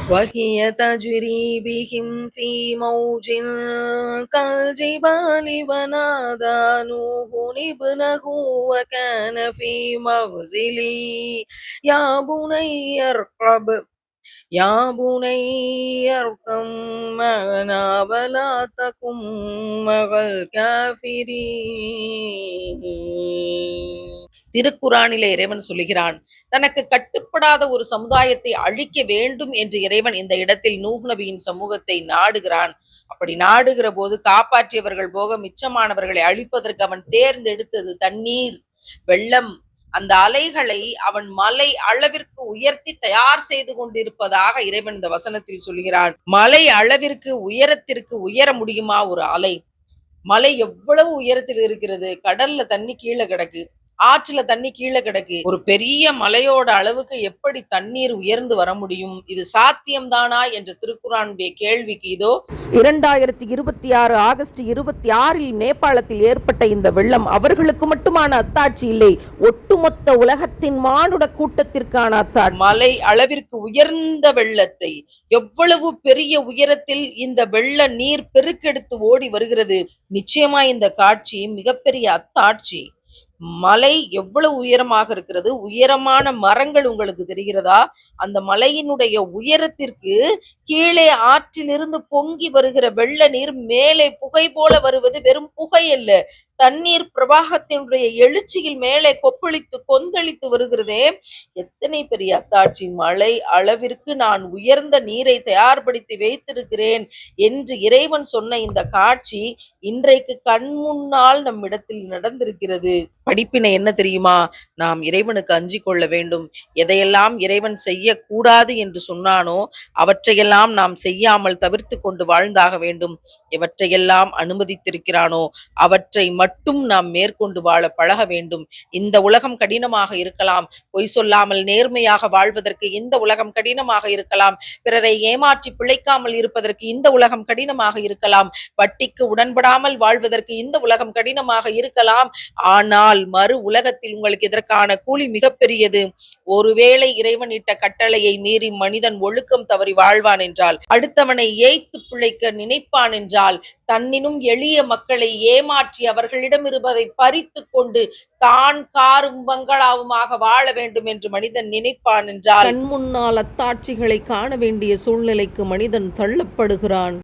وهي تجري بهم في موج كالجبال ونادى نوح ابنه وكان في مغزل يا بني اركب معنا ولا تكن مع الكافرين. திருக்குரானிலே இறைவன் சொல்லுகிறான், தனக்கு கட்டுப்படாத ஒரு சமுதாயத்தை அழிக்க வேண்டும் என்று இறைவன் இந்த இடத்தில் நூஹ் நபியின் சமூகத்தை நாடுகிறான். அப்படி நாடுகிற போது காப்பாற்றியவர்கள் போக மிச்சமானவர்களை அழிப்பதற்கு அவன் தேர்ந்தெடுத்தது தண்ணீர், வெள்ளம். அந்த அலைகளை அவன் மலை அளவிற்கு உயர்த்தி தயார் செய்து கொண்டிருப்பதாக இறைவன் இந்த வசனத்தில் சொல்கிறான். மலை அளவிற்கு உயரத்திற்கு உயர முடியுமா ஒரு அலை? மலை எவ்வளவு உயரத்தில் இருக்கிறது, கடல்ல தண்ணி கீழே கிடக்கு, ஆற்றுல தண்ணி கீழே கிடக்கு. ஒரு பெரிய மலையோட அளவுக்கு எப்படி தண்ணீர் உயர்ந்து வர முடியும்? இது சாத்தியம்தானா என்ற திருக்குரானுடைய கேள்விக்கு இதோ 2026 ஆகஸ்ட் 26 நேபாளத்தில் ஏற்பட்ட இந்த வெள்ளம் அவர்களுக்கு மட்டுமான அத்தாட்சி இல்லை, ஒட்டுமொத்த உலகத்தின் மானுட கூட்டத்திற்கான அத்தாட்சி. மலை அளவிற்கு உயர்ந்த வெள்ளத்தை, எவ்வளவு பெரிய உயரத்தில் இந்த வெள்ள நீர் பெருக்கெடுத்து ஓடி வருகிறது. நிச்சயமா இந்த காட்சி மிகப்பெரிய அத்தாட்சி. மலை எவ்வளவு உயரமாக இருக்கிறது, உயரமான மரங்கள் உங்களுக்கு தெரிகிறதா? அந்த மலையினுடைய உயரத்திற்கு கீழே ஆற்றிலிருந்து பொங்கி வருகிற வெள்ள நீர் மேலே புகை போல வருவது வெறும் புகை அல்ல, தண்ணீர் பிரவாகத்தினுடைய எழுச்சியில் மேலே கொப்பளித்து கொந்தளித்து வருகிறதே. எத்தனை பெரிய அத்தாட்சி! மலை அளவிற்கு நான் உயர்ந்த நீரை தயார்படுத்தி வைத்திருக்கிறேன் என்று இறைவன் சொன்ன இந்த காட்சி இன்றைக்கு கண் முன்னால் நம்மிடத்தில் நடந்திருக்கிறது. படிப்பினை என்ன தெரியுமா? நாம் இறைவனுக்கு அஞ்சிக் கொள்ள வேண்டும். எதையெல்லாம் இறைவன் செய்யக்கூடாது என்று சொன்னானோ அவற்றையெல்லாம் நாம் செய்யாமல் தவிர்த்து கொண்டு வாழ்ந்தாக வேண்டும். எவற்றையெல்லாம் அனுமதித்திருக்கிறானோ அவற்றை மட்டும் நாம் மேற்கொண்டு வாழ பழக வேண்டும். இந்த உலகம் கடினமாக இருக்கலாம், பொய் சொல்லாமல் நேர்மையாக வாழ்வதற்கு இந்த உலகம் கடினமாக இருக்கலாம், பிறரை ஏமாற்றி பிழைக்காமல் இருப்பதற்கு இந்த உலகம் கடினமாக இருக்கலாம், வட்டிக்கு உடன்படாமல் வாழ்வதற்கு இந்த உலகம் கடினமாக இருக்கலாம். ஆனால் மறு உலகத்தில் உங்களுக்கு இதற்கான கூலி மிகப்பெரியது. ஒருவேளை இறைவன் இட்ட கட்டளையை மீறி மனிதன் ஒழுக்கம் தவறி வாழ்வான் என்றால், அடுத்தவனை ஏய்த்து பிழைக்க நினைப்பான் என்றால், தன்னினும் எளிய மக்களை ஏமாற்றி அவர்களிடம் இருப்பதை பறித்து கொண்டு தான் காரும் பங்களாவுமாக வாழ வேண்டும் என்று மனிதன் நினைப்பான் என்றால், கண் முன்னால் அத்தாட்சிகளை காண வேண்டிய சூழ்நிலைக்கு மனிதன் தள்ளப்படுகிறான்.